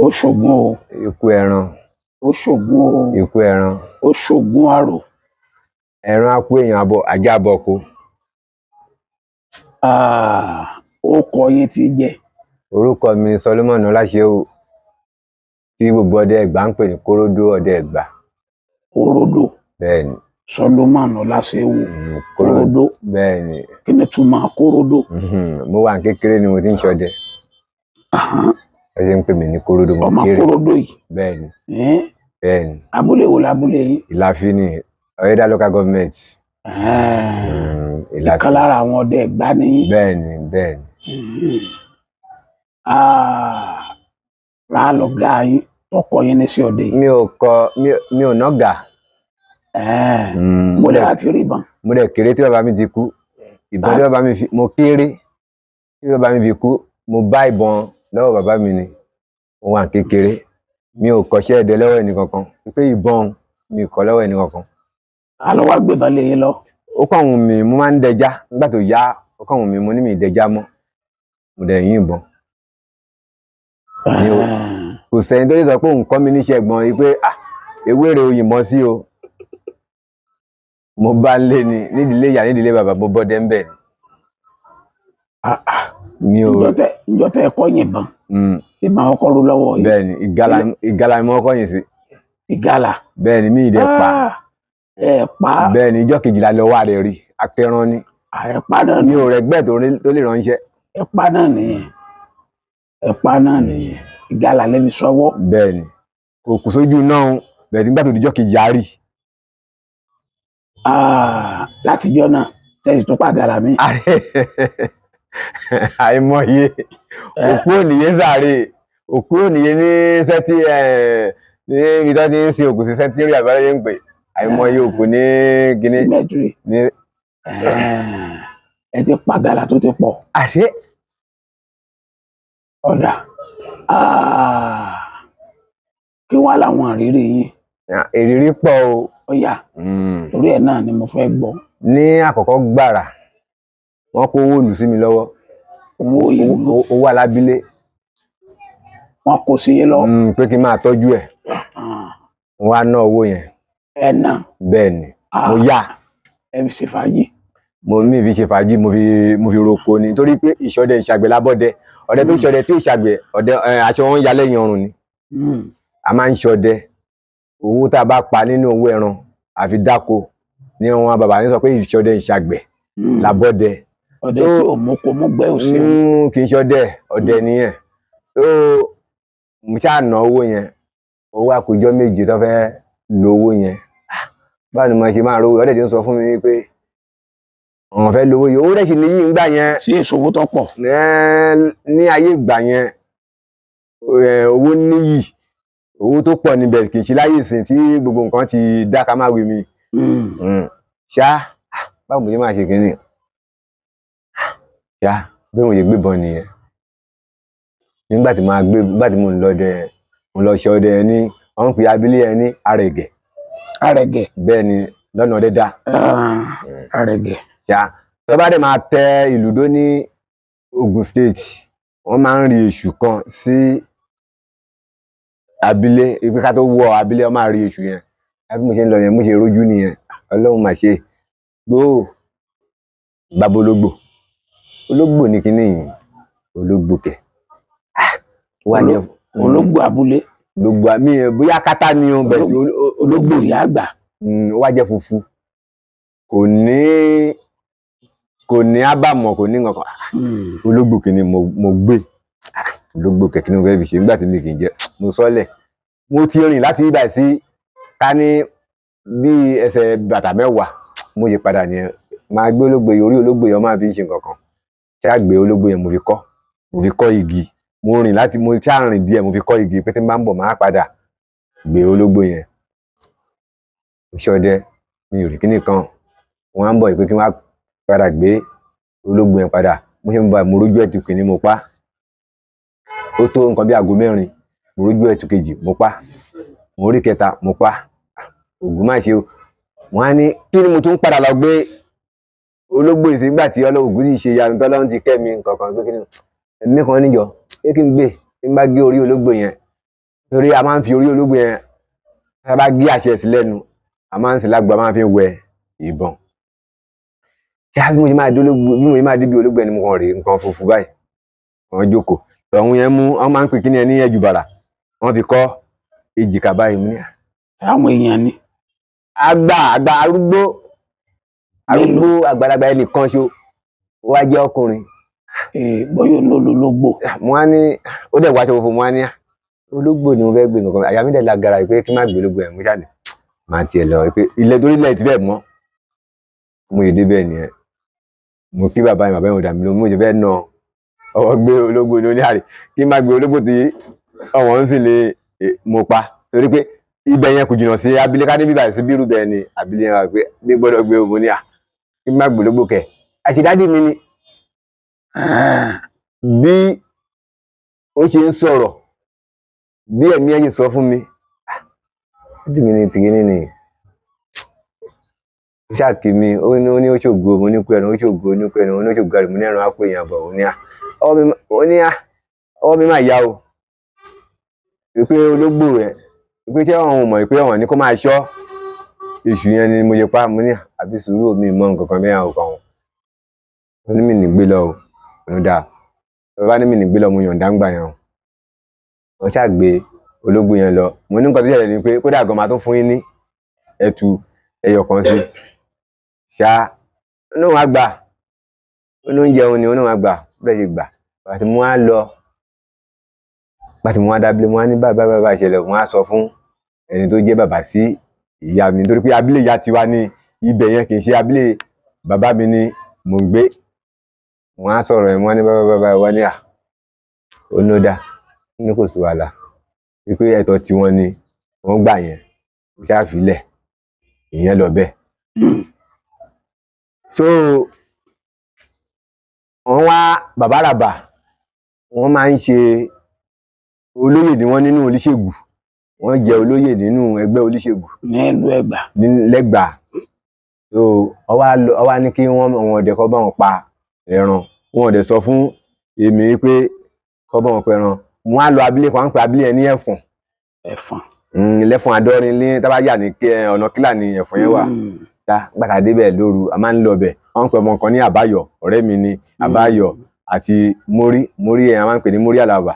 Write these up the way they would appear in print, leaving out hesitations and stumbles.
ó ṣògùn o. ikú ẹran. ó ṣògùn o. ikú ẹran. ó ṣògùn àrò. ẹran á kú èèyàn ajá bọ̀ kú. ó kọ yín tí jẹ́. orúkọ mi ni Solomon Ọláṣẹ́wò tí gbogbo ọdẹ Ẹ̀gbá ń pè ní Kóródó ọdẹ Ẹ̀gbá. Kóródó. bẹ́ẹ̀ni. Solomon Ọláṣẹ́wò. Kóródó. bẹ́ẹ̀ni. kí ni túmọ̀ Kóródó? mo wà ní kékeré ni mo ti ń ṣọdẹ. ẹ ṣe ń pè mí ní Kóródó mo kéré. ọmọ Kóródó yìí. bẹ́ẹ̀ni. bẹ́ẹ̀ni. abúlé wo labúlé yìí? Ìlàfin ni Ọ̀yẹ́dá local government. ìkan lára àwọn ọdẹ Ẹ̀gbá ni. bẹ́ẹ̀ni bẹ́ẹ̀ni. láàlọ́ gá yín tọkọ yín ní sí ọdẹ yìí. mi ò nọ́gà. mo lè láti rí ìbọn. mo lè kéré tí bàbá mi ti kú. ìbọn tí bàbá mi fi mo kéré tí bàbá mi fi kú mo bá ìbọn lọ́wọ́ bàbá mi ni mo wà kékeré mi ò kọ́ṣẹ́ ẹdẹ lọ́wọ́ ẹnì kankan pé ìbọn mi kọ́ lọ́wọ́ ẹnì kankan. àlọ́ wá gbébọn lé yín lọ. ó kàn wùn mí mo máa ń dẹja nígbà tó yá ó kàn wùn mí mo ní mi dẹja mọ́ mo dẹ̀ yín ìbọn. kò sẹ́ni tó lè sọ pé òun kọ́ mi níṣẹ́ ẹ̀gbọ́n yìí pé ewéèrè òyìnbọn sí o mo bá lé ni nídìílé ìyá nídìílé bàbá mo bọ́dẹ ń bẹ̀ ni. ìjọ tẹ ẹkọ yìnbọn tí màá kọ́ ru lọ́wọ́ yìí. bẹ́ẹ̀ni ìgalà ni mo kọ́ yìn sí. ìgalà. bẹ́ẹ̀ni mi ìdẹ pa. ẹ pa. bẹ́ẹ̀ni ìjọ kejìlá lọ wà rẹ rí apẹran ni. ẹ̀pá náà ni. mi ò rẹgbẹ́ tó lè ránṣẹ́. ẹ̀pá náà nìyẹn. ẹ̀pá náà nìyẹn. ìgalà lẹbi sọ́wọ́. bẹ́ẹ̀ni kò kù sójú náà bẹ́ẹ̀ni nígbà tó dijọ́ kejì á rí. látijọ́ náà tẹ̀sí tó pàgàrà mi. àìmọye òkú ònìyé sáré òkú ònìyé ní sẹ́tì ní ibi tó ti ń sin òkú sí sẹ́tìrì àbáráyé ń pè àìmọye òkú ní gíní. símẹ́tìrì. ẹ ti pàgàrà tó ti pọ̀. àṣé. ọ̀dà kí wàá làwọn àrírí yín. ìrírí pọ̀ o. ó yá torí ẹ̀ náà ni mo fẹ́ gbọ́. ní àkọ́kọ́ gbàrà wọ́n kó owó ìlú sí mi lọ́wọ́. owó alábílé. wọ́n kó sí yín lọ. pé kí n máa tọ́jú ẹ̀. wọ́n á ná owó yẹn. ẹ ná. bẹ́ẹ̀ ni mo yá. ẹ fi ṣe fàájì. mi fi ṣe fàájì mo fi roko ni torí pé ìṣọdẹ ìṣàgbẹ̀ lábọ́dẹ ọdẹ tó ṣọdẹ tí ìṣàgbẹ̀ ọdẹ aṣọ wọn ya lẹ́yìn ọrùn ni. a máa ń ṣọdẹ owó tá a bá pa nínú owó ẹran àfi dáko ni wọn bàbá ní sọ pé ìṣọdẹ ìṣàgbẹ̀ lábọ́dẹ. ọdẹ tí ò mú kó mú gbẹ òsè. kì í ṣọdẹ ọdẹ nìyẹn tó mo ṣáà ná owó yẹn owó àkójọ méje tó fẹ́ lo owó yẹn báwo ni mo ṣe máa rówó ọdẹ tí ń sọ fún mi pé àwọn fẹ́ lówó yìí owó rẹ̀ sì níyì ńgbà yẹn. sí ìṣòwò tó pọ̀. ní ayé ìgbà yẹn owó níyì owó tó pọ̀ níbẹ̀ kì í ṣe láyé ìsìn tí gbogbo nǹkan ti dá ká má wí mi. ṣá báwo mo ṣe máa ṣe kínní ṣá bí mo ṣe gbébọn nìyẹn nígbà tí mo ń lọ dẹ mo lọ ṣe ọdẹ ní wọn ń pè abílé ẹ ní Àrẹ̀gẹ̀. Àrẹ̀gẹ̀. bẹ́ẹ̀ ni lọ́nà Ọdẹ́dá. Àrẹ̀gẹ̀. ṣá tó bá dẹ̀ máa tẹ ìlúdó ní Ògùn state wọ́n máa ń rí èṣù kan sí abilé ipe ká tó wọ abilé wọ́n máa rí èṣù yẹn bí mo ṣe ń lọ yẹn mo ṣe rójú nìyẹn Ọlọ́run máa ṣe gbóò bàbá ológbò ní kinní yìí ológbò kẹ ológbò abúlé ológbò àmì bóyá kátá ni o bẹ tí ológbò ìyá àgbà ó wá jẹ funfun kò ní ábàmọ̀ kò ní nǹkan ológbò kìíní mo gbé ológbò kẹkẹ ní mo fẹ́ fi ṣe nígbà tí mi kì í jẹ mo sọlẹ̀ mo ti rìn láti ibà sí ká ní bí ẹsẹ̀ bàtà mẹ́wàá mo ṣe padà nìyẹn máa gbé ológbò yìí orí ológbò yìí wọ́n máa fi ń ṣe nǹkan kan ṣáà gbé ológbò yẹn mo fi kọ́ igi mo rìn láti mo ṣáà rìn díẹ̀ mo fi kọ́ igi pé tí n bá ń bọ̀ máa padà gbé ológbò yẹn ṣọdẹ mi ò rí kíní kan wọ́n á ń bọ̀ ìpé kí wọ́n á padà gbé ológbò yẹn padà mo ṣe ń bá mo rójú ẹ̀tù kìíní mo pa ó tó nǹkan bí aago 4 mo rójú ẹ̀tù kejì mo pa mo rí kẹta mo pa ògùn má ṣe o wọ́n á ní kí ni mo tún padà lọ gbé ológbò yìí nígbà tí Ògún sì ṣe ìyanu tọ́lọ́run ti kẹ́ mi nǹkan kan pé kí ni ẹ̀mí kan níjọ pé kí n gbé tí n bá gé orí ológbò yẹn torí a máa ń fi orí ológbò yẹn tá bá gé àṣẹ sí lẹ́nu a máa ń sì lágbo a máa ń fi wẹ ìbọn kí bí mo ṣe máa dé ológbò bí mo ṣe máa dé bí ológbò ẹni mo kàn rí nǹkan funfun báyìí wọ́n jókòó tọ̀hún yẹn mú wọ́n máa ń pè kí ni ẹ ní ẹ̀jù bàrà wọ́n fi kọ́ èjìká báyìí mú ní àwọn èèyàn ni àgbà arúgbó àgbàlagbà ẹnìkan ṣo wá jẹ́ ọkùnrin bóyá olólógbò mo á ní ó dẹ̀ wáṣọ funfun mo á ní ológbò ni mo fẹ́ gbé nǹkan àyà mi dẹ̀ lágara pé kí n má gbé ológbò ẹ̀ mo ṣáà ní máa tiẹ̀ lọ pé ilẹ̀ torí ilẹ̀ ti fẹ́ mọ́ mo yè débẹ̀ nìyẹn mo kí bàbá yẹn ò dà mí lóhùn mo ṣe fẹ́ na ọwọ́ gbé ológbò ní oníhàrí kí n má gbé ológbò tí ọwọ́ ń sì lè mo pa torí pé ibẹ̀ yẹn kò jìnnà sí abílẹ̀ ká ní bíbá sí bírú bẹ́ẹ̀ ni abílẹ̀ yẹn wà pé bí gbọ́dọ̀ gbé òun ní kí n má gbé ológbò kẹ̀ àti dádì mi ni bí ó ṣe ń sọ̀rọ̀ bí ẹ̀mí ẹ̀yìn sọ fún mi dádì mi ni tìgínní ni ṣáàkì mi ó ní ó ṣògo mo ní kú ẹran ó ṣògo ó ní kú ẹran ó ní ó ṣògo àrè mo ní ẹran á pè yàn bọ̀ ó ní ọwọ́ mi máa yá o pé ológbò rẹ̀ pé tí àwọn mọ̀ pé wọ́n ní kó máa ṣọ́ èṣù yẹn ni mo yẹ pa mo ní àbí sùúrù mi mọ nǹkan kan bẹ́ẹ̀ àwọn kan ó ní mi ní gbé lọ o ló dáa bàbá ní mi ní gbé lọ mo yọ̀ǹda ń gbà yẹn o wọ́n ṣàgbé ológbò yẹn lọ mo ní nǹkan tó ṣẹlẹ̀ ni pé kódà gan máa tún fún yín ní ẹtu ẹyọ kan sí ṣá olóhùn àgbà olóúnjẹ òun ni olóhùn àgbà bẹ́ẹ̀ ṣe gbà bàtí mo á lọ bàtí mo á dábìlẹ̀ mo á ní bàbá ìṣẹ̀lẹ̀ mo á sọ fún ẹni tó jẹ́ bàbá sí ìyá mi nítorí pé abílẹ̀ ìyá tiwa ní ibẹ̀ yẹn kì í ṣe abílẹ̀ bàbá mi ni mò ń gbé mo á sọ̀rọ̀ ẹ̀ mo á ní bàbá wa ní onódà ní kò sí wàhálà wípé ẹ̀tọ́ tiwọn ni wọ́n gbà yẹn kò ṣàfilẹ̀ ìyẹn lọ bẹ́ẹ̀ so wọ́n wá bàbá ràbà wọ́n máa ń ṣe olóyè ni wọ́n nínú oníṣègùn wọ́n jẹ́ olóyè nínú ẹgbẹ́ oníṣègùn nílùú Ẹ̀gbá lẹ́gbàá so ọwá ní kí wọ́n ọdẹ kọ́ bá wọn pa ẹran wọn ọdẹ sọ fún èmi pé kọ́ bá wọn pa ẹran mo á lọ abílẹ̀ kan pé abílẹ̀ ní ẹ̀fọ̀n lẹ́fọ̀n adọ́rin ní tábàyà ní ọ̀nà kílà ní ẹ̀fọ̀n yẹn wà gbàtà débẹ̀ lóru a máa ń lọ bẹ̀ wọ́n ń pè ọmọ kan ní àbáyọ̀ ọ̀rẹ́ mi ní àbáyọ̀ àti mórí ẹ̀ a máa ń pè ní mórí àlàbà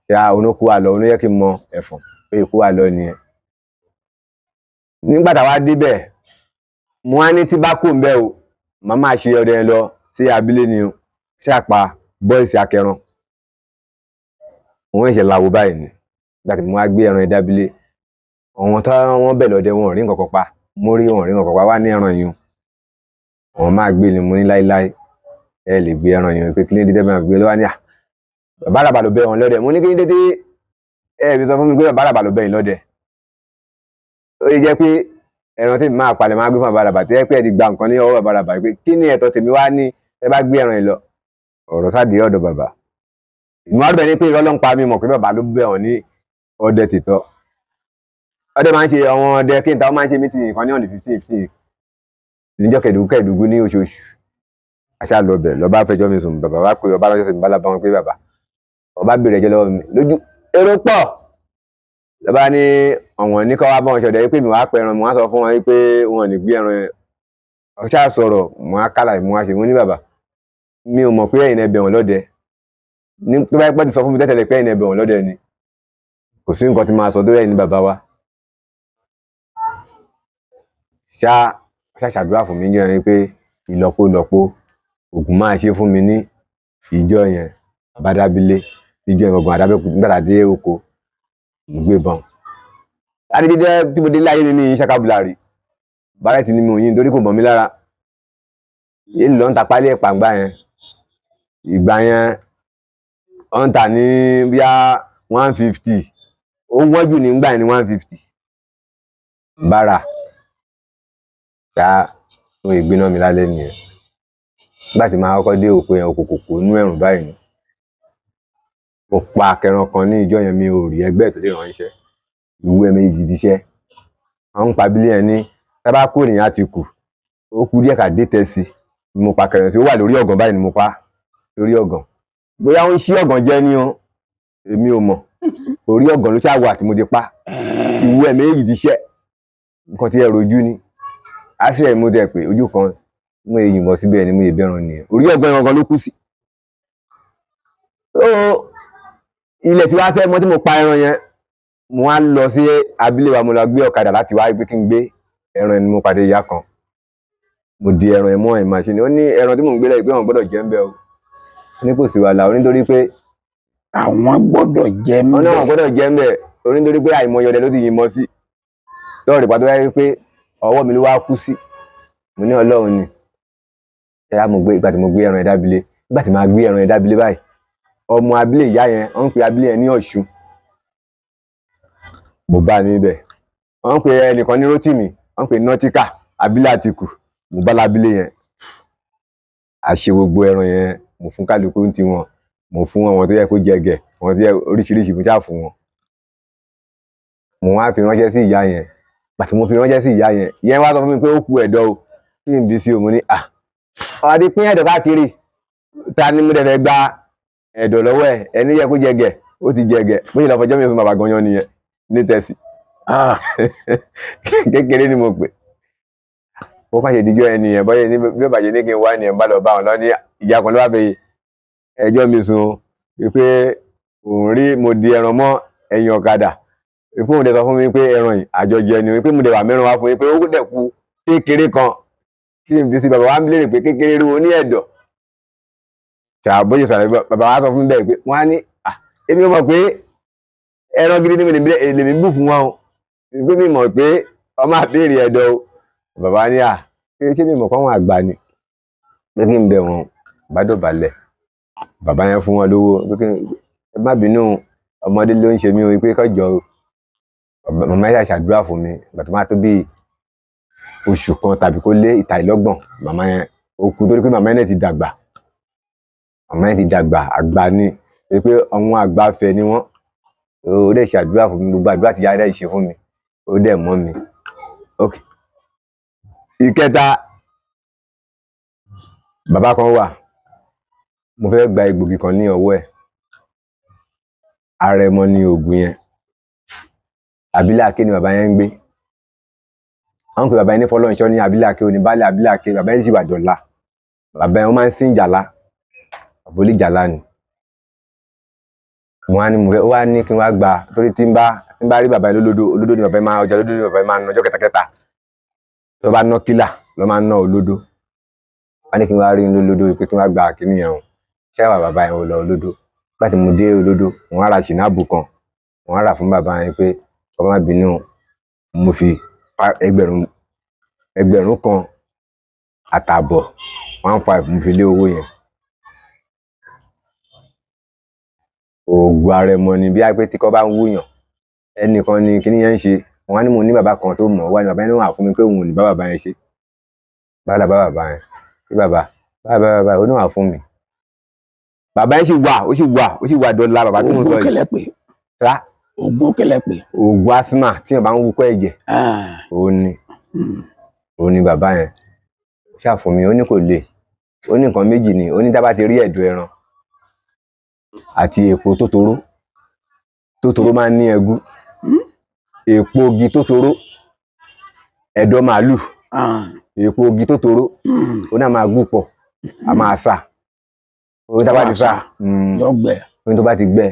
ṣá onókú wa lọ onóyẹ kí n mọ ẹ̀fọ̀n pé ikú wa lọ nìyẹn nígbà tá wá débẹ̀ mo á ní tí bá kò ń bẹ́ o màá máa ṣe ọdẹ lọ sí abílẹ̀ ni o ṣàpá bọ́ìsì akẹran òun ẹ̀ṣẹ̀ làwọ̀ báyìí ni nígbà tí mo wá gbé ẹran ìdábílẹ̀ àwọn tó wọ́n bẹ̀ lọ́dẹ wọn ò rí nǹkan kan pa mo rí wọn ò rí nǹkan kan pa wá ní ẹran yìí wọn máa gbé ni mo ní láíláí ẹ lè gbé ẹran yìí pé kí ní dídẹ́ máa gbé lọ́wọ́ ní bàbá ràbà ló bẹ wọn lọ́dẹ mo ní kí ní dédé ẹ fi sọ fún mi pé bàbá ràbà ló bẹ yín lọ́dẹ ó lè jẹ́ pé ẹran tí mi máa palẹ̀ máa gbé fún bàbá ràbà tí ẹ pé ẹ ti gba nǹkan ní ọwọ́ bàbá ràbà pé kí ni ẹ̀tọ́ tèmi wá ní ẹ bá gbé ẹran yìí lọ ọ̀rọ̀ sáà dé ọ̀dọ̀ bàbá ìmọ̀ àdúgbò ní pé ìrọ́lọ́ ń pa mi mọ̀ pé bàbá ló bẹ̀ wọ́n ní ọdẹ tìtọ́ ọdẹ máa ń ṣe àwọn ọdẹ kí n ta wọ́n máa ń ṣe mítì nǹkan ní ọ̀nì 15 níjọ́ kẹ̀dùgún ní oṣooṣù àṣà lọ bẹ̀ lọ́ba fẹjọ́ mi sùn bàbá wá pé ọba lọ́jọ́ sí mi bá lábá wọn pé bàbá ọba bèrè ẹjọ́ lọ́wọ́ mi lójú èrò pọ̀ lọ́ba ní ọ̀wọ́n ní kọ́ wá bá wọn ṣọ̀dẹ̀ pé mi wàá pẹ ẹran mo wá sọ fún wọn pé wọn ò ní gbé ẹran yẹn ọṣà sọ̀rọ̀ mo á kálà mo wá ṣe mo ní bàbá mi ò mọ̀ pé ẹ̀yin ẹbẹ̀ wọn lọ́dẹ ní tó bá yẹ pé ti sọ fún mi tẹ́tẹ̀lẹ̀ pé ẹ̀yin ẹbẹ̀ wọn lọ́dẹ ni kò sí nǹkan tí máa sọ lórí ẹ̀yin ní bàbá wa ṣàṣàdúrà fún mi jẹ́ ẹni pé ìlọ́pọ̀lọpọ̀ ògùn máa ṣe fún mi ní ìjọ yẹn àbádábílé ìjọ ìgbọ̀ngàn àdábẹ́kù nígbàtà dé oko gbébọn láti dídẹ́ tí mo dé láyé ní ṣàkàbùlàrí bàrẹ́ ti ní mi òyìn torí kò mọ̀ mí lára èyí lọ ń ta pálí ẹ̀pà ńgbà yẹn ìgbà yẹn ó ń tà ní bíá 150 ó wọ́n jù ní ńgbà yẹn ní 150 bára ṣá ó ìgbéná mi lálẹ́ nìyẹn nígbà tí máa kọ́kọ́ dé òkú yẹn òkòkòkò inú ẹ̀rùn báyìí ni mo pa akẹran kan ní ìjọ yẹn mi ò rí ẹgbẹ́ tó lè ránṣẹ́ ìwú ẹ̀ méjì díṣẹ́ àwọn ń pa bílẹ̀ yẹn ní tábà kó ènìyàn ti kù ó kú díẹ̀ ká dé tẹ́sí ni mo pa akẹran sí ó wà lórí ọ̀gàn báyìí ni mo pa lórí ọ̀gàn bóyá ó ń ṣí ọ̀gàn jẹ́ ní o èmi ò mọ̀ orí ọ̀gàn ló ṣáà wà tí mo ti pa ìwú ẹ̀ méjì ti ṣẹ́ nǹkan tí ẹ rojú ni àṣírí ẹ̀ mo tẹ̀ pé ojú kan mo lè yìnbọn síbẹ̀ ni mo lè bẹ̀ràn nìyẹn orí ọ̀gàn ọ̀gàn ló kú sí. Ilẹ̀ tí wàá fẹ́ mọ́ tí mo pa ẹran yẹn mo wá lọ sí abílẹ̀ wa mo lọ gbé ọ̀kadà láti wá pé kí n gbé ẹran ẹni mo pàdé ìyá kan mo di ẹran ẹ mọ́ ẹ̀ màṣíìnì ó ní ẹran tí mò ń gbé lẹ́yìn pé wọ́n gbọ́dọ̀ jẹ́ ń bẹ́ o ní kò sí wàhálà nítorí pé àwọn gbọ́dọ̀ jẹ́ ń bẹ́ bẹ́ wọ́n gbọ́dọ̀ jẹ́ ń bẹ́ nítorí pé àìmọye ọdẹ ló ti yìnbọn sí lọ́ọ̀rì pàtó wáyé pé ọwọ́ mi ló wá kú sí mo ní Ọlọ́run ni ẹ̀yà mo gbé ìgbà tí mo gbé ẹran ẹ̀ dábìlẹ̀ nígbà tí màá gbé ẹran ẹ̀ dábìlẹ̀ báyìí ọmọ abílé ìyá yẹn wọ́n ń pe abílé yẹn ní Ọ̀ṣun mo bá níbẹ̀ wọ́n ń pe ẹnìkan ní Rótìmí wọ́n ń pe nọtíkà abílé Àtìkù mo bá lábílé yẹn àṣe gbogbo ẹran yẹn mo fún kálukú ń tiwọn mo fún àwọn tó yẹ kó jẹgẹ àwọn tó yẹ oríṣiríṣi mo ṣáà fún wọn mo wá fi ránṣẹ́ sí ìyá yẹn pàtó mo fi ránṣẹ́ sí ìyá yẹn ìyẹn wá sọ fún mi pé ó kù ẹ̀dọ̀ o kí n bí sí o mo ní ọ̀dí pín ẹ̀dọ̀ káàkiri ta ni mo dẹ̀ fẹ́ gba ẹ̀dọ̀ lọ́wọ́ ẹ̀ ẹni yẹ kó jẹgẹ ó ti jẹgẹ bó ṣe lọ fọjọ́ mi sún bàbá ganyan nìyẹn ní tẹ̀sí kékeré ni mo pè ó kàn ṣe ìdíjọ́ ẹni yẹn bọ́yẹ ní bí ó bàjẹ́ ní kí n wá ènìyàn bá lọ bá wọn lọ ní ìyá kan ló wá fẹ́ ẹjọ́ mi sùn wípé òun rí mo di ẹran mọ́ ẹ̀yìn ọ̀kadà wípé òun dẹ̀ sọ fún mi pé ẹran yìí àjọjẹ ni wípé mo dẹ̀ wà mẹ́rin wá fún yín pé ó dẹ̀ ku kékeré kan kí n fi sí bàbá wa ń lérè pé kékeré rí ní ẹ̀dọ̀ ṣàbóyè sọ̀rọ̀ bàbá wa sọ fún mi bẹ́ẹ̀ pé wọ́n á ní èmi mọ̀ pé ẹran gidi ni lèmi bù fún wọn o wípé mi mọ̀ pé ọmọ àbẹ́rẹ́ ẹ̀dọ̀ o bàbá ní ṣé mi mọ̀ pé àwọn àgbà ni pé kí n bẹ̀ wọ́n bá dọ̀bálẹ̀ bàbá yẹn fún wọn lówó pé ẹ má bínú ọmọdé ló ń ṣe mí o pé kọjọ màmá yẹn ṣàdúrà fún mi ìgbà tó máa tó bí oṣù kan tàbí kó lé ìtàlélọ́gbọ̀n màmá yẹn ó kú torí pé màmá yẹn ti dàgbà àgbà ni pé àwọn àgbà fẹ́ ni wọ́n ó dẹ̀ ṣàdúrà fún mi gbogbo àdúrà tí ìyá rẹ̀ ṣe fún mi ó dẹ̀ mọ́ mi. Ìkẹta bàbá kan wà mo fẹ́ gba egbògi kan ní ọwọ́ ẹ̀ Àrẹ̀mọ ni oògùn yẹn Abílẹ̀ Aké ni bàbá yẹn ń gbé wọ́n ń pe bàbá yẹn ní Fọlọ́runṣọ́ ní Abílẹ̀ Aké oníbàálẹ̀ Abílẹ̀ Aké bàbá yẹn sì wà dọ̀la bàbá yẹn wọ́n máa ń sìn jàlá àbólí jàlá ni mo wá ní mo fẹ́ wá ní kí n wá gba torí tí n bá rí bàbá yẹn olódó ni bàbá yẹn máa ọjà olódó ni bàbá yẹn máa ń ọjọ́ kẹtàkẹtà tó bá ná kílà ló máa ń ná olódó wọ́n ní kí n wá rí olódó pé kí n wá gba kíní yẹn o ṣẹ́wà bàbá yẹn ò lọ olódó láti mo dé olódó wọ́n á ra ṣìnáàbù kan wọ́n á rà fún bàbá yẹn pé ọmọ má bínú mo fi ẹgbẹ̀rún kan àtààbọ̀ 1.5 mo fi lé owó yẹn oògùn Àrẹ̀mọ ni bí pé tí kò bá ń wúyàn ẹnìkan ni kíní yẹn ń ṣe wọ́n á ní mo ní bàbá kan tó mọ̀ wá ní bàbá yẹn wà fún mi pé òun ò ní bá bàbá yẹn ṣe bàbá yẹn kí bàbá ó ní wà fún mi bàbá yẹn sì wà dọ́là bàbá tí mo sọ yìí oògùn kẹlẹ pé oògùn asthma tí yẹn bá ń wúkọ́ ẹ̀jẹ̀ òun ni bàbá yẹn ṣàfún mi ó ní kò le ó ní nǹkan méjì ni ó ní tá bá ti rí ẹ̀dọ̀ ẹran àti èpo tótoró máa ń ní ẹgún èpo igi tótoró ẹ̀dọ̀ màálù èpo igi tótoró ó náà máa gún pọ̀ a máa sà ó ní tá bá ti sà yọ gbẹ ó ní tó bá ti gbẹ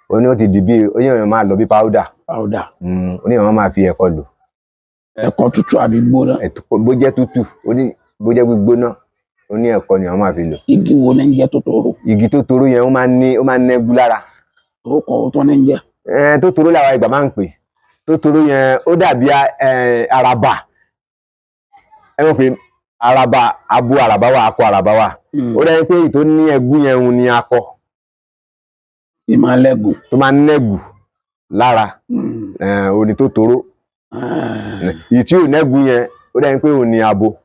ó ní ó ti di bí ó ní èèyàn máa lọ bí powder ó ní èèyàn máa fi ẹ̀kọ lò ẹ̀kọ tútù àbí gbóná bó jẹ́ tútù ó ní bó jẹ́ gbígbóná ó ní ẹ̀kọ ni àwọn máa fi lò. Igi wo ni ń jẹ́ tótoró? Igi tótoró yẹn ó máa ń nẹ́gú lára. Orúkọ tó ní ń jẹ́? Tótoró làwọn ìgbà máa ń pè. Tótoró yẹn ó dàbí àràbà. Ẹ mọ̀ pé àràbà abo àràbà wà akọ àràbà wà. Ó dàbí pé èyí tó ní ẹgú yẹn òun ni akọ. Tí máa lẹ́gù. Tó máa ń nẹ́gù lára. Òun ni tótoró. Èyí tí ò nẹ́gù yẹn ó dàbí pé òun ni abo.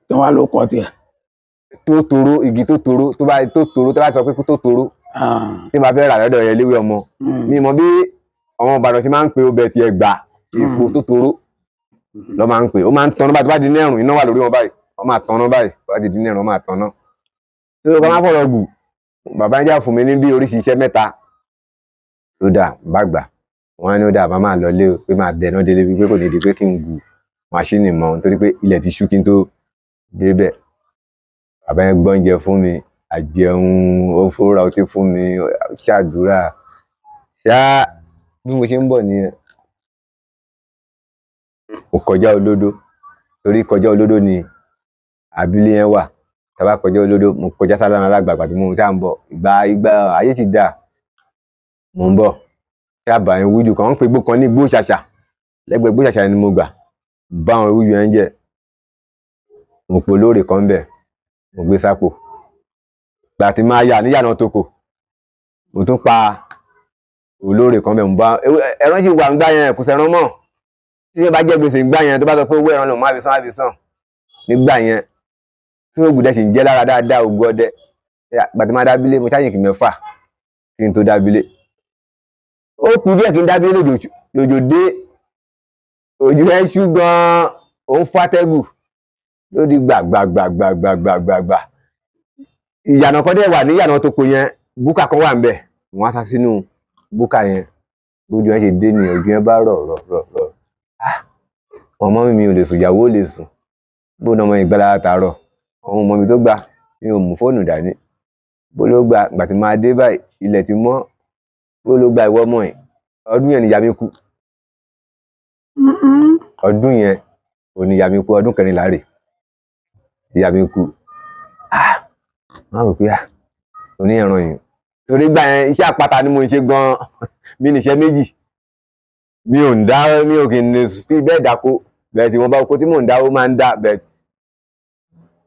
Tí wọ́n á ló kọ́ tiẹ̀. Tótoró igi tótoró tó bá sọ pé tótoró tí bá fẹ́ rà lọ́dọ̀ yẹn léwé ọmọ mi mọ̀ bí ọmọ Ìbàdàn ti máa ń pe ọbẹ̀ tiẹ̀ gbà èpo tótoró lọ́ máa ń pè ó máa ń tanná bá tó bá di ní ẹ̀rùn iná wà lórí wọn báyìí wọ́n máa tanná báyìí bá ti di ní ẹ̀rùn wọ́n máa tanná tí ó kọ́ máa fọ̀rọ̀ gù bàbá ń jà fún mi ní bí oríṣi iṣẹ́ mẹ́ta tó dà bá gbà wọ́n ní ó dà máa lọ lé o pé máa dẹ̀nà délé bí pé kò ní di pé kí n gu máṣíìnì mọ́ nítorí pé ilẹ̀ ti ṣú kí n tó débẹ̀. Bàbá yẹn gbọ́únjẹ fún mi, àjẹun, ó fowó ra ọtí fún mi, ṣàdúrà ṣá bí mo ṣe ń bọ̀ nìyẹn. Mo kọjá olódó torí kọjá olódó ni abúlé yẹn wà. Tá bá kọjá olódó mo kọjá Sálàmù Alágbàgbà tí mo ṣá ń bọ̀. Ìgbà ayé ti dà. Mo ń bọ̀. Ṣáàbà yẹn wújú kan wọ́n pe igbó kan ní Igbó Ṣàṣà. Lẹ́gbẹ̀ẹ́ Igbó Ṣàṣà ni mo gbà. Bá àwọn wújú yẹn jẹ́. Mo pe olóòrè kan bẹ̀. Mo gbé sápò. Ìgbà tí máa yà níyànà Toko. Mo tún pa olóòrè kan bẹ̀. Mo bá ẹran sì wà ń gbá yẹn kò sẹ́ran mọ́. Tí wọ́n bá jẹ́ gbèsè ń gbá yẹn tó bá sọ pé owó ẹran lòun máa fi san nígbà yẹn. Tí ògùn dẹ̀ sì ń jẹ́ lára dáadáa ògùn ọdẹ. Ìgbà tí máa dábílé mo ṣáàyìn kì mẹ́fà kí n tó dábílé. Ó kù díẹ̀ kí n dábílé lòjò dé. Òjò ẹ̀ ṣú gan-an ó ń fàtẹ́gù ló di gbàgbàgbàgbàgbàgbàgbà. Ìyànà kan dẹ̀ wà ní ìyànà Toko yẹn búkà kan wà ń bẹ̀. Wọ́n á sá sínú búkà yẹn. Lójú ẹ̀ ṣe dé ni ojú ẹ̀ bá rọ̀. Ọmọ mi ò lè sùn, ìyàwó ò lè sùn. Bó náà ọmọ ìgbàlá tààrọ̀. Àwọn ọmọ mi tó gbà mi ò mú fóònù dání. Bó ló gbà ìgbà tí máa dé báyìí ilẹ̀ ti mọ́. Bó ló gbà ìwọ ọmọ yìí. Ọdún yẹn ni ìyá mi kú. Ọdún yẹn ò ní ìyá mi kú, ọdún 14 rè. Ìyá mi kú. Máa rò pé oní ẹran yìí. Torí gbà yẹn iṣẹ́ àpáta ni mo ń ṣe gan-an. Mi níṣẹ́ méjì. Mi ò kì í fi bẹ́ẹ̀ dáko. Bẹ́ẹ̀ tí wọ́n bá oko tí mò ń dá ó máa ń dá bẹ́ẹ̀.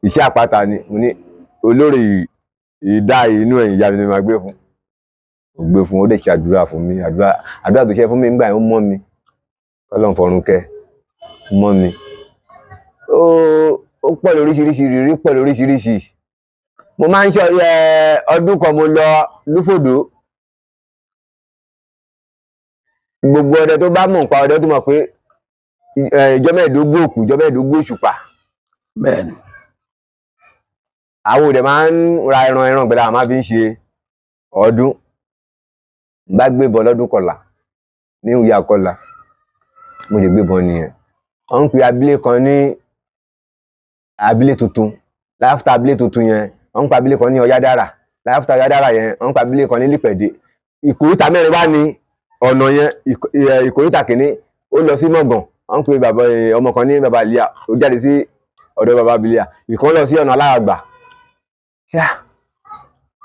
Iṣẹ́ àpáta ni mo ní olórí ìdá inú ẹ̀yìn ìyá mi ni màá gbé fún. Mo gbé fún ó dẹ̀ ṣe àdúrà fún mi. Àdúrà tó ṣe fún mi nígbà yẹn ó mọ́ mi. Ọlọ́run fọ̀run kẹ́ mọ́ mi. Ó pọ̀ lóríṣiríṣi ìrírí pọ̀ lóríṣiríṣi. Mo máa ń ṣe ọdún kan mo lọ Lúfòdó. Gbogbo ọdẹ tó bá mọ̀ nípa ọdẹ tó mọ̀ pé ìjọ mẹ́ẹ̀ẹ́dógún òkú ìjọ mẹ́ẹ̀ẹ́dógún òṣùpá. Bẹ́ẹ̀ni. Àwọn òde máa ń ra ẹran gbẹ̀dẹ̀ àwọn máa fi ń ṣe ọdún. Bá gbébọn lọ́dún kọlà ní ìyá kọlà. Mo ṣe gbébọn nìyẹn. Wọ́n ń pe abílé kan ní abílé tuntun. Láfta abílé tuntun yẹn wọ́n ń pa abílé kan ní Ọ̀yádára. Láfta Ọ̀yádára yẹn wọ́n ń pa abílé kan ní Lípẹ̀dé. Ìkòríta mẹ́rin wá ní ọ̀nà yẹn. Ìkòríta kìíní ó lọ sí Mọ̀gàn. Wọ́n ń pe bàbá ọmọ kan ní bàbá Líà. Ó jáde sí ọ̀dọ̀ bàbá Bílíà. Ìkan lọ sí ọ̀nà Aláàgbà.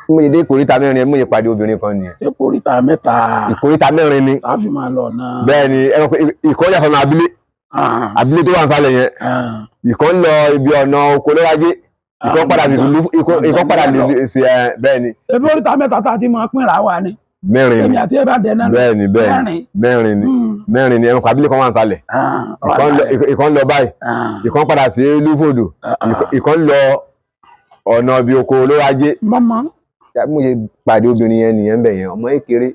Mo ṣe dé ìkòríta mẹ́rin yẹn mo ṣe pàdé obìnrin kan nìyẹn. Ìkòríta mẹ́ta. Ìkòríta mẹ́rin ni. A fi máa lọ náà. Bẹ́ẹ̀ni ìkan yà sọ́nà abílé. Abílé tó wà nísàlẹ̀ yẹn. Ìkan lọ ibi ọ̀nà oko lọ́wájé. Ìkan padà lè ṣe bẹ́ẹ̀ni. Ebi oríta mẹ́ta tá a ti máa pín ra wa ni. Mẹ́rin ni. Èmi àti ẹ bá dẹ náà. Mẹ́rin ni ẹranko abílé kan wà nísàlẹ̀. Ìkan lọ báyìí. Ìkan padà sí Lúfòdò. Ìkan lọ ọ̀nà ibi oko lọ́wájé. Mọ́mọ́. Mo ṣe pàdé obìnrin yẹn nìyẹn bẹ̀ yẹn ọmọ kékeré.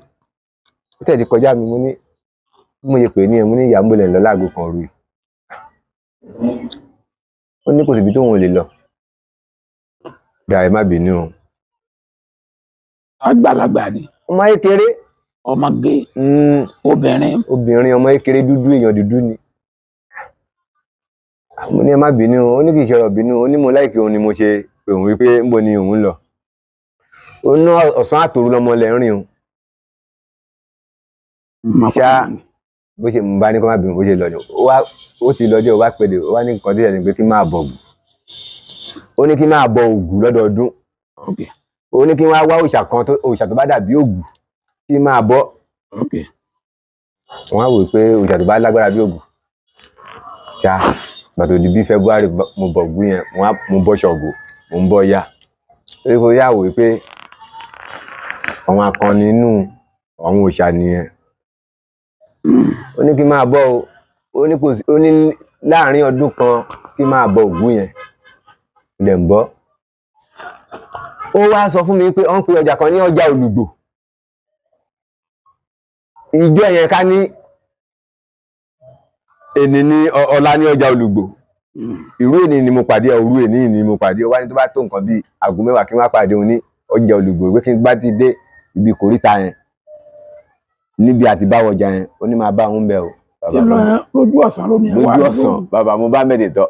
Ó tẹ̀ ti kọjá mi mo ní mo ṣe pè ní ẹ̀ mo ní ìyá mbọ̀lẹ̀ lọ láago kan rú. Ó ní kò síbi tó wọn ò lè lọ. Dàrí má bínú o. Àgbàlagbà ni. Ọmọ kékeré. Ọmọge. Obìnrin ọmọ kékeré dúdú èèyàn dúdú ni. Mo ní ẹ má bínú o. Ó ní kì í ṣe ọ̀rọ̀ bínú. Ó ní mo láìkí òun ni mo ṣe pé òun wípé ńbo ni òun lọ. Ó ná ọ̀sán àtòru lọmọ lẹ́rìn o. Ṣá bó ṣe ń bá ní kó má bínú bó ṣe lọ ni. Ó ti lọ dé ó wá pèdè ó wá ní nǹkan tó yẹ ni pé kí n máa bọ̀ Ògún. Ó ní kí n máa bọ Ògún lọ́dọọdún. Ó ní kí n wá òòṣà tó bá dàbí Ògún kí n máa bọ́. Wọ́n á wò pé òòṣà tó bá lágbára bí Ògún. Ṣá gbàtò di bí February mo bọ̀ Ògún yẹn mo bọ́ Ṣàngó mo ń bọ́ Ọya. Torí kò yà wò pé àwọn akọni inú àwọn òòṣà nìyẹn. Ó ní kí n máa bọ́ o. Ó ní láàrin ọdún kan kí n máa bọ Ògún yẹn. Ilẹ̀ ń bọ́. Ó wá sọ fún mi pé wọ́n pe ọjà kan ní ọjà Olùgbò. Ìjọ yẹn ká ní èní ní ọ̀la ní ọjà Olùgbò. Irú èní ni mo pàdé òru èní ni mo pàdé. Ó wá ní tó bá tó nǹkan bí aago 10 kí n wá pàdé òun ní ọjà Olùgbò. Pé kí n bá ti dé ibi ìkòríta yẹn níbi àti báwọ̀ ọjà yẹn ó ní máa bá òun bẹ̀ o. Ṣé lójú ọ̀sán ló ní ẹ wá lójú ọ̀sán bàbá mo bá mẹ́tẹ̀ tọ́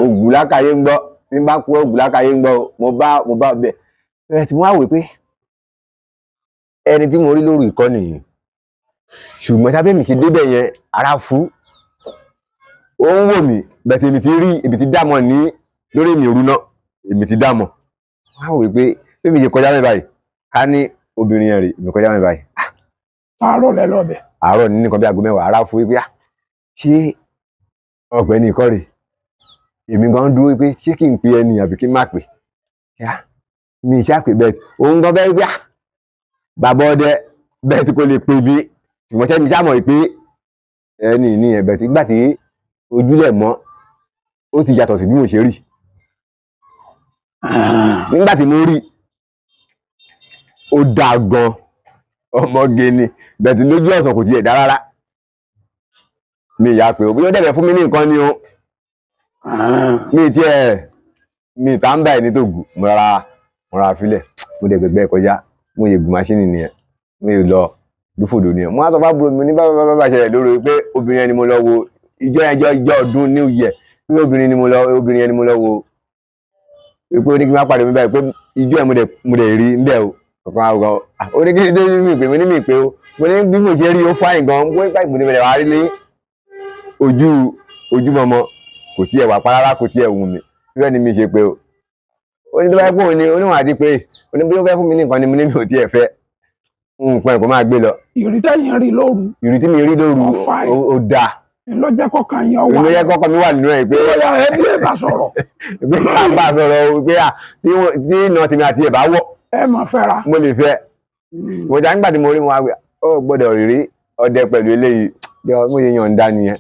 ògùn lákàyé ń gbọ́ tí n bá kú ògùn lákàyé ń gbọ́ mo bá bẹ̀ ẹ tí wọ́n á wò pé ẹni tí mo rí lóru ìkọ́ nìyí ṣùgbọ́n tábẹ́ mi ti débẹ̀ yẹn ara fú ó ń wò mí bẹ̀tẹ̀ èmi ti dámọ̀ ní lórí èmi òru náà èmi ti dámọ̀ wọ́n á wò pé bí mi ṣe kọjá mi báyìí ká ní obìnrin yẹn rí èmi kọjá mi báyìí. àárọ̀ lẹ lọ́bẹ̀. àárọ̀ ní nǹkan bí aago 10 ara fún wípé ṣé ọ̀gbẹ́ni ikọ́ rè èmi gan dúró pé ṣé kí n pe ẹni àbí kí n má pè mi ìṣàpè bẹ́ẹ̀ òun gan bẹ́ẹ̀ gbà bàbá ọdẹ bẹ́ẹ̀ tí kò lè pè mí ṣùgbọ́n ṣẹ́ni sáàmọ̀ pé ẹni ní ẹ̀bẹ̀ tí gbà tí ojúlẹ̀ mọ́ ó ti yàtọ̀ sí bí mo ṣe rí nígbà tí mo rí ó dáa gan ọmọge ni bẹ̀tì lójú ọ̀sán kò tiẹ̀ dá rárá mi ìyá pé òbí ó dẹ̀bẹ̀ fún mi ní nǹkan ni o mi ìta ń bá ẹni tó gùn mo ra filẹ̀ mo dẹ̀ gbẹ̀gbẹ́ kọjá mo yẹ gùn máṣíìnì nìyẹn mi ò lọ lúfòdò nìyẹn mo á sọ fábùrò mi ní bá ṣẹlẹ̀ lórí pé obìnrin ẹni mo lọ wo ìjọ ọdún new year pé obìnrin ẹni mo lọ wo pé ó ní kí n má pàdé mi báyìí pé ìjọ ẹ̀ mo dẹ̀ rí ń bẹ̀ o kankan àwòrán ó ní kí ní tó mi pè mí ní mi pé o mo ní bí mo ṣe rí o fáìn gan mo ní báyìí mo ní bẹ̀rẹ̀ wá rí lé ojú mọmọ kò tiẹ̀ wà parara kò tiẹ̀ wù mí bẹ́ẹ̀ ni mi ṣe pé o ó ní tó bá pé òun ni oníwọ̀n àti pé ó ní bí ó fẹ́ fún mi nìkan ni mo ní mi ò tiẹ̀ fẹ́ nǹkan ẹ̀kọ́ máa gbé lọ. ìrítẹ́ yẹn rí lóru. ìrítí mi rí lóru ó dáa. ìlọ́jẹ́ kọ̀ọ̀kan yẹn wà. ìlọ́jẹ́ kọ̀ọ̀kan mi wà nínú ẹ̀ pé. ẹbí ẹ bá sọ̀rọ̀. pé a bá sọ̀rọ̀ pé tí iná tèmi àti ẹ̀ bá wọ̀. ẹ mọ̀ fẹ́ra. mo lè fẹ́. mo jà nígbà tí mo rí mo wá gbé ó gbọ́dọ̀ rí ọdẹ pẹ̀lú eléyìí mo ṣe yàn nìyẹn.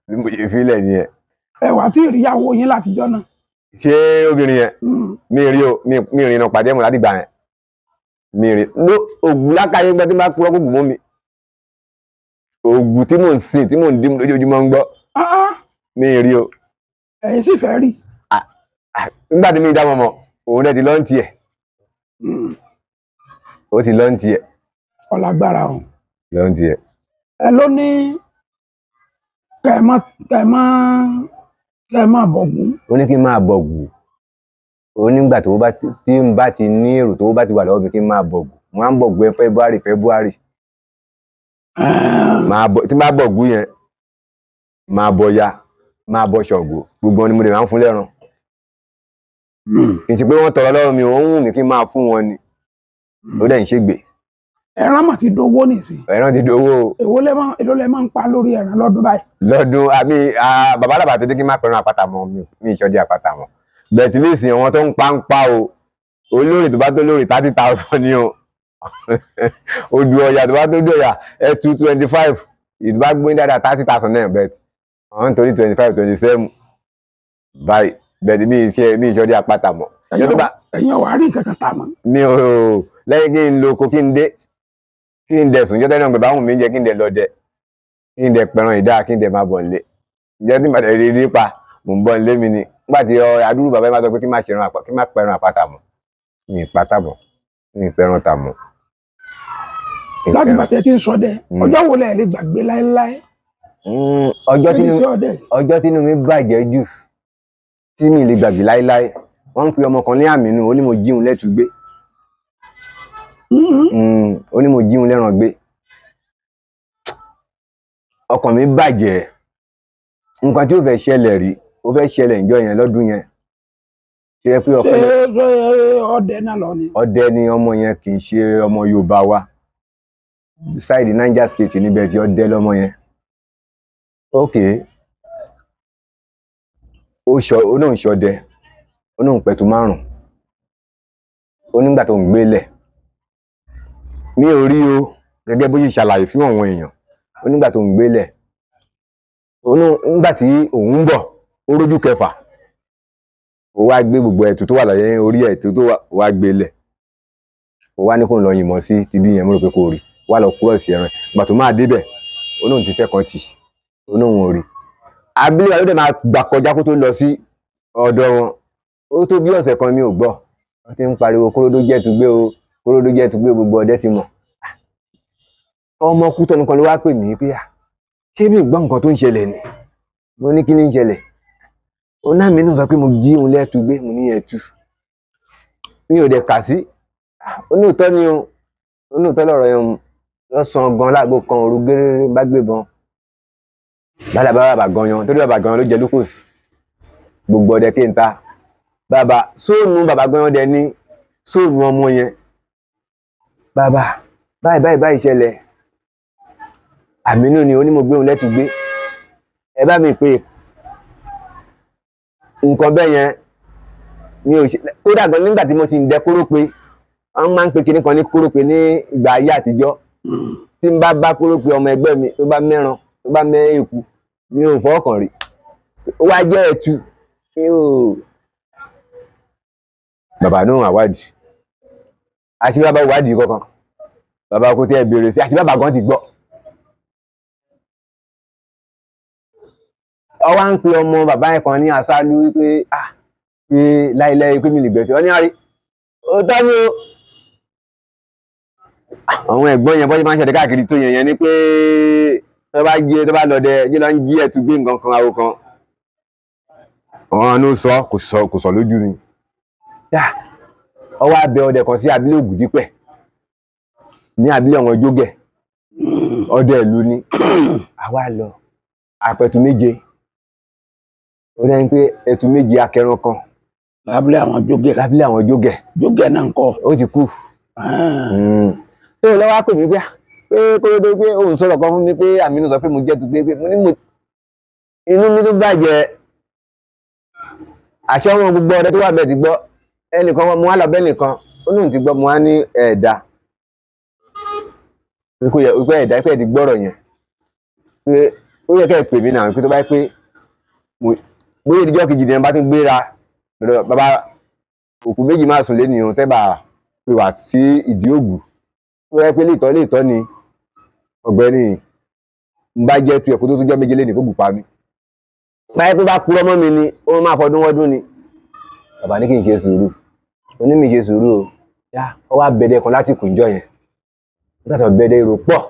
bí mo ṣe filẹ̀ nìyẹn. ẹ wà tí ìrìyàwó yín látijọ́ náà. ṣé obìnrin yẹn mi rí iná pàdé mọ̀ láti gbà yẹn mi rí ògùn lákàyè gbẹ tí n bá kúrọ́ kó gùn mọ́ mi ògùn tí mò ń sìn tí mò ń dín lójoojúmọ́ ń gbọ́ mi rí o. ẹ̀yin sì fẹ́ rí. nígbà tí mi dá mọ̀mọ́ òun dẹ̀ ti lọ́ ń tiẹ̀ ó ti lọ́ ń tiẹ̀. ọ̀làgbára o. lọ́ ń tiẹ̀. ẹ ló ní kẹ́ ẹ má bọ̀gùn. ó ní kí n máa bọ̀gùn ó nígbà tó bá tí n bá ti ní èrò tó bá ti wà lọ́wọ́ mi kí n máa bọ̀gùn mo máa ń bọ̀gùn February tí n bá bọ̀gùn yẹn máa bọ ya máa bọ Ṣàngó gbogbo ni mo lè máa ń fún lẹ́ran kì í ṣe pé wọ́n tọrọ lọ́wọ́ mi ò ń wù mí kí n máa fún wọn ni ó dẹ̀ ń ṣègbè. ẹran mà ti dowó nìsín. ẹran ti dowó. èló lẹ máa ń pa lórí ẹran lọ́dún báyìí. lọ́dún àmì bàbá àlàbà tó dé kí n má pẹ̀ràn àpáta mọ́ mi ìṣọ́dí àpáta mọ́ bẹ̀tì nísìnyí àwọn tó ń pa o olórí tó bá tó lórí 30,000 ni o odù ọ̀yà tó bá tó dọ̀yà ẹ̀tù 25 ìtú bá gbóyún dáadáa 30,000 náà bẹ̀tì àwọn nítorí 25 27 báyìí bẹ̀tì mi ìṣọ́dí àpáta mọ́. ẹ̀yin ọ̀wá rí nǹkan kan tà mọ́. mi ò lẹ́yìn kí n lo oko kí n dé kí n dẹ̀ sùn jọ́tẹ́ náà gbẹ̀bá wùn mí jẹ́ kí n dẹ̀ lọ dẹ kí n dẹ̀ pẹ̀ràn ìdá kí n dẹ̀ máa bọ̀ nílé ǹjẹ́ tí màdà rí nípa mò ń bọ̀ nílé mi ni nígbà tí adúrú bàbá máa sọ pé kí n má pẹ̀ràn àpáta mọ́ mi ìpátá mọ́ mi ìpẹ̀ràn tà mọ́. láti bàtẹ́ tí ń sọdẹ ọjọ́ wo lẹ lè gbàgbé láéláé. ọjọ́ tínú mi bàjẹ́ jù tí mi lè gbàgbé láéláé wọ́n ń pe ọmọ kan ní Àmínú ó ní mo jíun lẹ́tù gbé ó ní mo jíun lẹ́ràn gbé ọkàn mi bàjẹ́ nǹkan tí ó fẹ́ ṣẹlẹ̀ rí ó fẹ́ ṣẹlẹ̀ ìjọ yẹn lọ́dún yẹn ṣe é pé ọdẹ náà lọ ni. ọdẹ ni ọmọ yẹn kì í ṣe ọmọ Yorùbá wa ṣáìdì Niger State níbẹ̀ tí ọdẹ lọ́mọ yẹn ok ó náà ń ṣọdẹ ó náà ń pẹ̀tù 5 ó nígbà tó ń gbélẹ̀ mi ò rí o gẹ́gẹ́ bó ṣe ṣàlàyé fún àwọn èèyàn ó nígbà tó ń gbélẹ̀ nígbà tí òun ń bọ̀ ó rójú kẹfà ó wá gbé gbogbo ẹ̀tù tó wà lọ́yẹ́ orí ẹ̀tù tó wá gbélẹ̀ ó wá ní kó ń lọ yìnbọn sí tibí yẹn mo rò pé kò rí wá lọ kúrò sí ẹran ìgbà tó máa débẹ̀ ó náà ti fẹ́ kan tì ó náà wọn ò rí abílẹ̀ wa ló dẹ̀ máa gbà kọjá kó tó lọ sí ọ̀dọ̀ wọn ó tó bí ọ̀sẹ̀ kan mi ò gbọ́ wọ́n ti ń pariwo kóródó jẹ́ tùgbé o kóródó jẹ́ ti gbé gbogbo ọdẹ ti mọ̀. Ọmọ Kútọ́nù kan ló wá pè mí pé ṣé mi gbọ́ nǹkan tó ń ṣẹlẹ̀ ni? Mo ní kí ni ń ṣẹlẹ̀? Ó náà mi náà sọ pé mo jí òun lẹ́ẹ̀tù gbé, mo ní ẹ̀tù. Mi ò dẹ̀ kà sí. Onóòtọ́ ni o, onóòtọ́ lọ̀rọ̀ yẹn lọ́sàn-án gan láago kan òru gẹ́rẹ́rẹ́ bá gbébọn. Bálá bàbá gan yan, torí bàbá gan yan ló jẹ lókòsì. Gbogbo ọdẹ kí n ta. Bàbá sóònù bàbá gan yan dẹ ní sóònù ọmọ yẹn. Bàbá báyìí ṣẹlẹ̀. Àmínú ni ó ní mo gbé òun lẹ́tù gbé. Ẹ bá mi pé nǹkan bẹ́ẹ̀ yẹn mi ò ṣe kódà gan nígbà tí mo ti ń dẹ kórópè wọ́n máa ń pe kinní kan ní kórópè ní ìgbà ayé àtijọ́. Tí n bá kórópè ọmọ ẹgbẹ́ mi tó bá mẹ́ran tó bá mẹ́ èkú mi ò fọwọ́ kàn rí. Ó wá jẹ́ ẹ̀tù. Bàbá náà àwádìí. Àti bàbá wádìí kankan. Bàbá kò tẹ́ ẹ béèrè sí àti bàbá gan ti gbọ́. Ó wá ń pe ọmọ bàbá yẹn kan ní Àṣálú wípé pé láìláì pé mi lè gbẹ̀tẹ̀. Ó ní àrí ó tọ́ ní o. Àwọn ẹ̀gbọ́n yẹn bọ́jú máa ń ṣẹ̀dẹ̀ káàkiri tó yẹn ní pé tó bá lọ́dẹ jí lọ ń jí ẹ̀tù gbé nǹkan kan àwò kan. Àwọn ló sọ kò sọ lójú mi. Ó wá bẹ ọdẹ kan sí abílé Ògùdípẹ̀ ní abílé àwọn Jógẹ̀. Ọdẹ ìlú ni. Àwa lọ àpẹ̀tù méje. Ó rẹ́ pé ẹ̀tù méje akẹran kan. Lábílé àwọn Jógẹ̀. Lábílé àwọn Jógẹ̀. Jógẹ̀ náà ń kọ́. Ó ti kú. Tó lọ́wọ́ pè mí pé kóródó pé òun sọ̀rọ̀ kan fún mi pé Àmínú sọ pé mo jẹ́ tu pé mo ní inú mi tó bàjẹ́. Àṣọ wọn gbogbo ọdẹ tó wà bẹ́ẹ̀ ti gbọ́. Ẹnìkan mo wá lọ bẹ́ẹ̀ nìkan ó lóun ti gbọ́ mo wá ní ẹ̀dá. Pé ẹ̀dá pé ẹ̀ ti gbọ́rọ̀ yẹn. Pé ó yẹ kẹ́ ẹ pè mí náà pé tó bá pé bóyá ìdíjọ́ kejì ni bá tún gbéra bàbá òkú méjì máa sùn lé nìyẹn tẹ́bà pé wá sí ìdí ògù. Ó yẹ pé léètọ́ ni ọ̀gbẹ́ni ń bá jẹ́ tu ẹ̀kú tó tún jẹ́ méje lé ní kó gùn pa mí. Báyẹ̀ pé bá purọ́ mọ́ mi ni ó máa fọdún wọ́dún ni. Bàbá ní kí n ṣe sùúrù. Mo ní mi ṣe sùúrù o. Ó wá bẹ̀dẹ̀ kan láti kùnjọ́ yẹn. Nígbà tó bẹ̀dẹ̀ èrò pọ̀.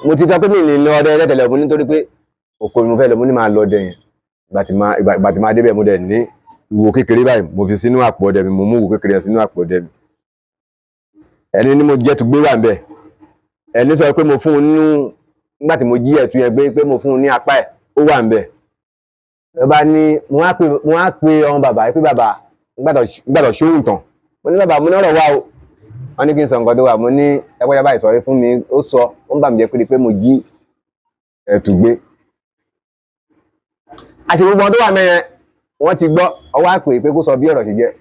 Mo ti sọ pé mi lè lọ ọdẹ ẹlẹ́tẹ̀lẹ̀ mo nítorí pé oko ni mo fẹ́ lọ mo ní máa lọ ọdẹ yẹn. Ìgbà tí máa débẹ̀ mo dẹ̀ ní ìwo kékeré báyìí mo fi sínú àpò ọdẹ mi mo mú ìwo kékeré yẹn sínú àpò ọdẹ mi. Ẹni ní mo jẹ́ tu gbé wà ń bẹ̀. Ẹni sọ pé mo fún un nínú nígbà tí mo jí ẹ̀tù yẹn gbé pé mo fún un ní apá ẹ̀ ó wà ń bẹ̀. Bàbá ní mo wá pe ọmọ bàbá pé bàbá gbàdọ̀ ṣóhùn tán. Mo ní bàbá mo ní ọ̀rọ̀ wá o. Wọ́n ní kí n sọ nǹkan tó wà mo ní ẹgbẹ́ báyìí sọ̀rọ̀ fún mi ó sọ ó ń bà mí jẹ́ pé mo jí ẹ̀tù gbé. Àti gbogbo ọdún wà mẹ́yẹn wọ́n ti gbọ́ ọwọ́ àpè pé kó sọ bí ọ̀rọ̀ ṣe jẹ́.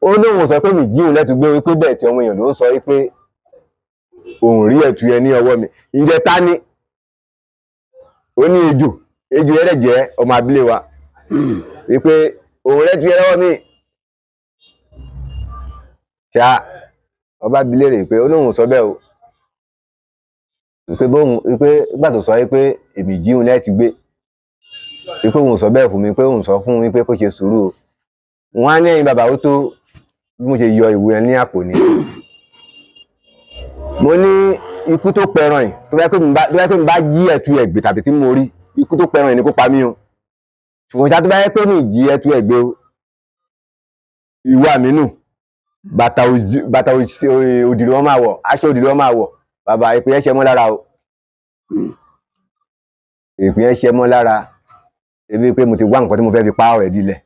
Ó lóun sọ pé mi jí òun lẹ́tù gbé wípé bẹ́ẹ̀ tí ọmọ èèyàn ló ń sọ wípé òun rí ẹ̀tù yẹn ní ọwọ́ mi. Ǹjẹ́ ta ni? Ó ní ejò yẹn jẹ́ ọmọ abílé wa wípé òun rẹ́tù yẹn lọ́wọ́ mi. Ṣá ọba abílé rẹ̀ pé ó lóun sọ bẹ́ẹ̀ o. Wípé gbà tó sọ wípé èmi jí òun lẹ́tù gbé. Wípé òun sọ bẹ́ẹ̀ fún mi pé òun sọ fún wípé kó ṣe sùúrù o. Wọ́n á ní ẹ̀yin bàbá ó tó bí mo ṣe yọ ìwé yẹn ní àpò ni. Mo ní ikú tó pẹran yìí tó bá pé mi bá jí ẹ̀tù ẹ̀gbẹ́ tàbí tí mo rí ikú tó pẹran yìí ni kó pa mí o. Ṣùgbọ́n ṣá tó bá yẹ pé mi jí ẹ̀tù ẹ̀gbẹ́ o. Ìwọ Àmínú bàtà òdìrí wọn máa wọ̀ aṣọ òdìrí wọn máa wọ̀ bàbá ìpín ẹ̀ṣẹ̀ mọ́ lára o. Ìpín ẹ̀ṣẹ̀ mọ́ lára. Ebi pé mo ti wá nǹkan tí mo fẹ́ fi pa ọ̀rẹ́ dílẹ̀.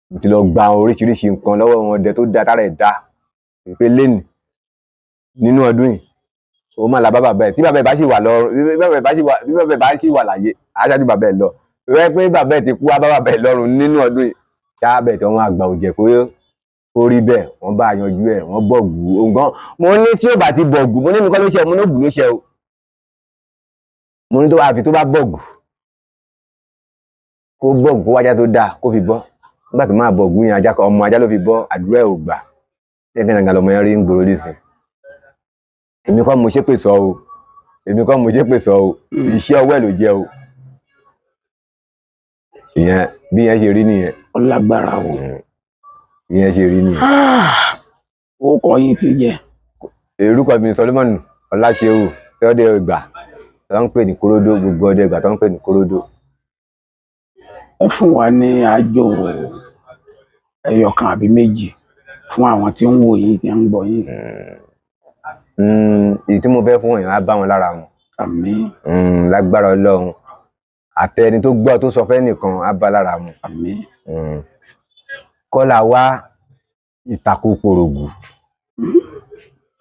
Mo ti lọ gba oríṣiríṣi nǹkan lọ́wọ́ wọn ọdẹ tó da tára ẹ̀ dá. Pé lẹ́nu nínú ọdún yìí ó máa la bàbá ẹ̀ tí bàbá ẹ̀ bá sì wà lọ bí bàbá ẹ̀ bá sì wà láyé aṣáájú bàbá ẹ̀ lọ. Rẹ́ pé bàbá ẹ̀ ti kú wá bàbá ẹ̀ lọ́rùn nínú ọdún yìí. Ṣá bẹ̀ tí wọ́n àgbà òjẹ̀ kó rí bẹ́ẹ̀ wọ́n bá yanjú ẹ̀ wọ́n bọ̀gù òǹgàn. Mo ní tí ó bá ti bọ̀gù mo ní mi kọ́ ló ṣe mo ní ògùn ló ṣe o. Mo ní tó àfi tó bá bọ̀gù kó bọ̀gù kó wájá tó dáa kó fi bọ́. Nígbà tó máa bọ̀gù yẹn ọmọ ajá ló fi bọ́ àdúrà ẹ̀ ò gbà. Tẹ́tẹ́ nàgà lọmọ yẹn rí ń gbòòrò nísìn. Èmi kọ́ mo ṣépè sọ o. Iṣẹ́ ọwọ́ ẹ̀ ló jẹ́ o. Ìyẹn bí yẹn ṣe rí nìyẹn. Ó lágbára o. ìyẹn ṣe rí nìyẹn. Ó kọ yín ti jẹ. Orúkọ mi ni Solomon Ọláṣẹ́wò tí ọdẹ Ìgbà tó ń pè ní Kóródó, gbogbo ọdẹ Ìgbà tó ń pè ní Kóródó. Ẹ fún wa ní àjò ẹyọkan àbí méjì fún àwọn tí ń wò yín tí ń gbọ́ yín. Èyí tí mo fẹ́ fún èèyàn á bá wọn lára mu. Àmín. Lágbára Ọlọ́run àtẹ ẹni tó gbọ́ tó sọ fẹ́ nìkan á bá lára mu. Àmín. Kọ́lá wá ìtàkù pòrògù,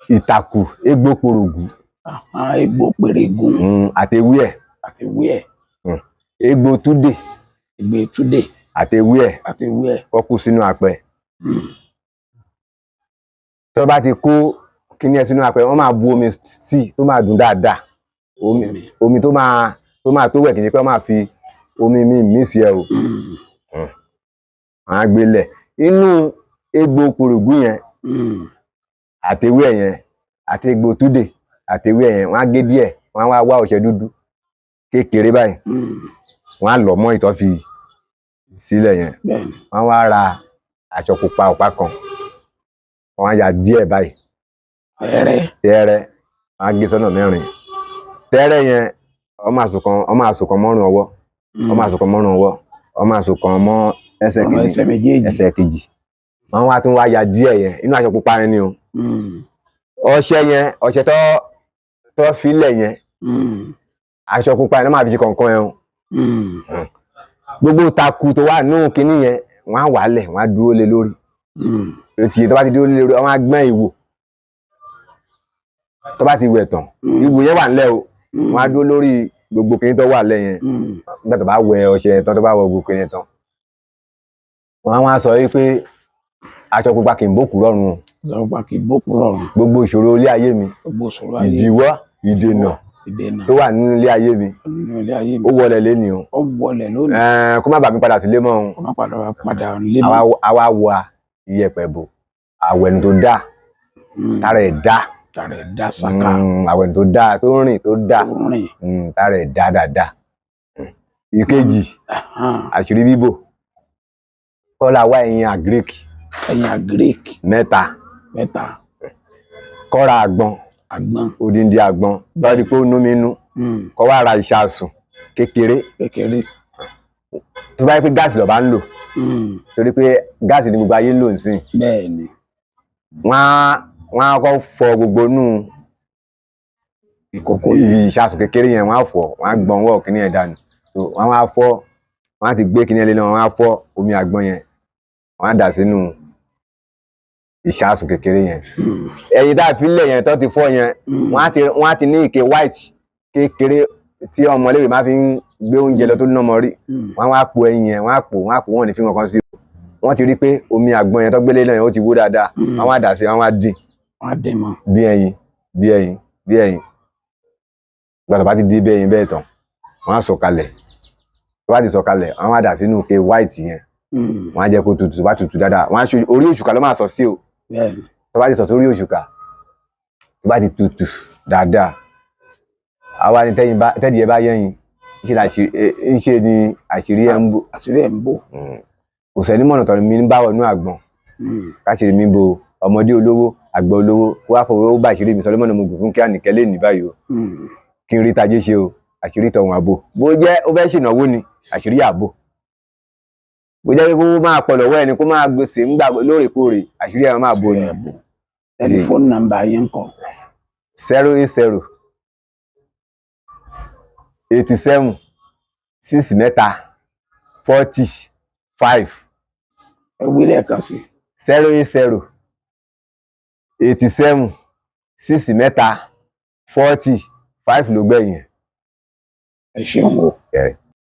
ìtàkù egbò pòrògù, Egbò pèrègùn àtewé ẹ̀, àtewé ẹ̀, egbò túdè, egbò túdè àtewé ẹ̀, àtewé ẹ̀. kó kú sínú apẹ. Tó bá ti kó kíní ẹ sínú apẹ, wọ́n máa bu omi sí tó máa dùn dáadáa. Omi tó máa tó wẹ̀, kì í ṣe pé wọ́n máa fi omi mí sí ẹ o. Wọ́n á gbélẹ̀ inú egbò pòrògù yẹn àtewé ẹ̀ yẹn àti egbò túdè àtewé ẹ̀ yẹn, wọ́n á gé díẹ̀, wọ́n á wá ọṣẹ dúdú kékeré báyìí, wọ́n á lọ̀ mọ́ ìtọ́ fi sílẹ̀ yẹn, wọ́n á wá ra aṣọ pupa ọ̀pá kan, wọ́n á ya díẹ̀ báyìí tẹ́rẹ́, wọ́n á gé sọ́nà mẹ́rin. Tẹ́rẹ́ yẹn ọmọ àsùnkàn mọ́rùn ọwọ́, ọmọ àsùnkàn mọ́rùn ọwọ́, ọmọ àsùnkàn mọ́ ẹsẹ̀ kejì. Wọ́n wá tún wá ya díẹ̀ yẹn inú aṣọ pupa yẹn ni o. Ọṣẹ yẹn, ọṣẹ tó filẹ̀ yẹn, aṣọ pupa yẹn ló máa fi ṣe kọ̀ọ̀kan yẹn o. Gbogbo ìtàkù tó wà nínú kinní yẹn wọ́n á wàálẹ̀, wọ́n á dúró lé lórí. Tó bá ti dúró lé lórí, wọ́n á gbọ́n ìwò. Tó bá ti wẹ̀ tán, ìwò yẹn wà nílẹ̀ o, wọ́n á dúró lórí gbogbo kinní tó wà lẹ̀ yẹn. Nígbà tó bá wẹ ọṣẹ yẹn tán, tó bá wẹ gbogbo kinní yẹn tán, wọ́n á wá sọ wípé aṣọ pupa kì í bókù rọrùn o. Aṣọ pupa kì í bókù rọrùn. Gbogbo ìṣòro ilé ayé mi, ìdíwọ́, ìdènà tó wà nínú ilé ayé mi, ó wọlẹ̀ lénìí o. Ó wọlẹ̀ lónìí. Kó má bàa mi padà sílé mọ́ o. Kó má padà sílé mọ́. Àwa wọ iyẹ̀pẹ̀ bò, àwẹ̀nù tó dá, tára ẹ̀ dá. Tára ẹ̀ dá sàkà. Àwẹ̀nù tó dá, tó rìn tó dá, tára ẹ̀ dá dáadáa. Ìkejì, àṣírí bíbò. Kọ́lá wá ẹyin àgíríkì. Ẹyin àgíríkì. Mẹ́ta. Kọ́ra àgbọn. Odindi àgbọn. Lọ́dí pé ó nómi inú. Kọ́ wá ra ìṣasùn kékeré. Tó bá yẹ pé gáàsì ló bá ń lò. Torí pé gáàsì ni gbogbo ayé ń lò nísìn. Bẹ́ẹ̀ni. Wọ́n á kọ́ fọ gbogbo inú ìkòkò ìṣasùn kékeré yẹn, wọ́n á fọ, wọ́n á gbọn wọ́ kíní ẹ̀ dànù. Wọ́n á fọ́, wọ́n á ti gbé kíní ẹ̀ lé náà, wọ́n á fọ́ omi àgbọn yẹn, wọ́n á dà sínú ìṣasùn kékeré yẹn. Ẹyin tá a fi lẹ̀ yẹn tó ti fọ́ yẹn, wọ́n á ti ní ike white kékeré tí ọmọléwé máa fi ń gbé oúnjẹ lọ tó ní ọmọ rí. Wọ́n á po ẹyin yẹn, wọ́n á pò, wọ́n ní fi kankan sí o. Wọ́n ti rí pé omi àgbọn yẹn tó gbélé náà ó ti wó dáadáa. Wọ́n á dà sí, wọ́n á dín. Wọ́n á dín mọ́. Bí ẹyin. Ìgbà tó bá ti di bí ẹyin bẹ́ẹ̀ tán, wọ́n á sọ̀kalẹ̀. Tó bá ti sọ̀kalẹ̀, wọ́n á dà sínú ike white yẹn. Wọ́n á jẹ́ kó tutù, bá tutù dáadáa. Wọ́n á ṣe orí òṣùkà ló máa sọ sí o. Tó bá ti sọ sórí òṣùkà, tó bá ti tutù dáadáa, àwa ni tẹ́dìẹ bá yẹ́yin, ṣe ni àṣírí ẹ̀ ń bò. Àṣírí ẹ̀ ń bò. Kò sẹ́ni mọ̀nà tọ̀rọ̀ mi ń bá wọnú àgbọn. Káṣírí mi bo ọmọdé olówó, àgbà olówó, wá fọwọ́ bá àṣírí mi Solomon Omogun fún kí Àníkẹ́ lè ní báyìí o. Kí n rí tajé ṣe o, àṣírí tọ̀hún àbò. Bó jẹ́ ó fẹ́ ṣìnàwó ni, àṣírí àbò. Bó jẹ́ kó máa pọ̀ lọ́wọ́ ẹni kó máa gbèsè ń gbà lóòrèkóòrè, àṣírí ẹ̀ máa bò ni. Tẹlifóònù nọ́mbà yẹn kọ. 080 87 63 40 5. Ẹ wí lẹ́ẹ̀kan sí. 080 87 63 40 5 ló gbẹ̀yìn. Ẹ ṣeun o.